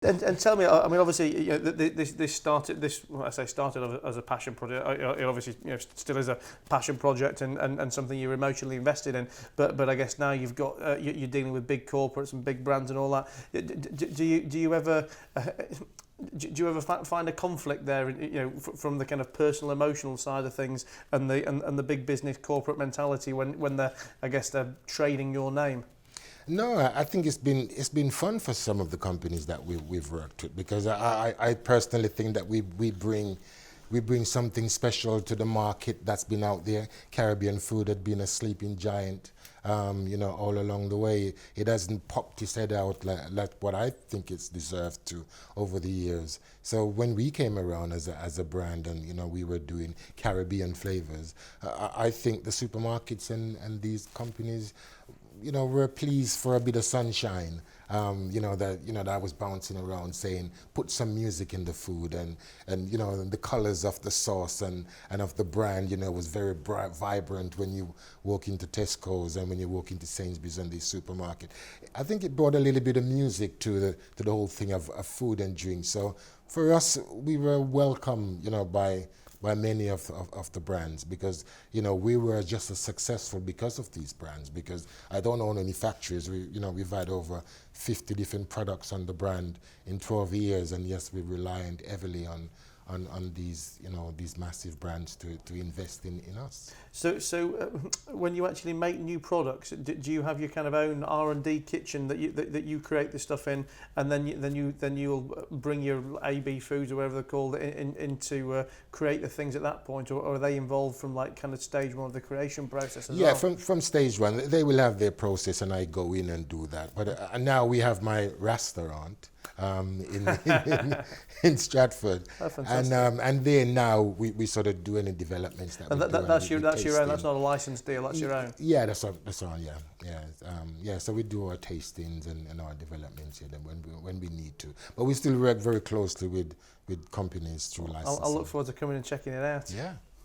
And tell me, I mean, obviously, you know, this started well, I say started as a passion project. It obviously, you know, still is a passion project and something you're emotionally invested in. But I guess now you've got you're dealing with big corporates and big brands and all that. Do you ever do you ever find a conflict there, you know, from the kind of personal emotional side of things and the big business corporate mentality when they're, I guess, they're trading your name? No, I think it's been fun for some of the companies that we've worked with, because I personally think that we bring something special to the market that's been out there. Caribbean food had been a sleeping giant, all along the way. It hasn't popped its head out like what I think it's deserved to over the years. So when we came around as a brand, and we were doing Caribbean flavors, I think the supermarkets and these companies, we're pleased for a bit of sunshine. That I was bouncing around saying, put some music in the food, and the colors of the sauce and of the brand, was very bright, vibrant when you walk into Tesco's and when you walk into Sainsbury's and the supermarket. I think it brought a little bit of music to the whole thing of food and drink. So for us, we were welcome, by many of the brands, because we were just as successful because of these brands. Because I don't own any factories. We've had over 50 different products on the brand in 12 years, and yes, we rely heavily on these massive brands to invest in us. So when you actually make new products, do you have your kind of own R&D kitchen that you create the stuff in, and then you'll bring your AB Foods or whatever they're called into create the things at that point, or are they involved from like kind of stage one of the creation process as well? Yeah, from stage one, they will have their process, and I go in and do that. But now we have my restaurant in Stratford, and then now we sort of do any developments that we do. That's your own. That's not a licensed deal. That's your own. Yeah, that's all. Yeah. So we do our tastings and our developments when we need to, but we still work very closely with companies through licensing. I'll look forward to coming and checking it out. Yeah.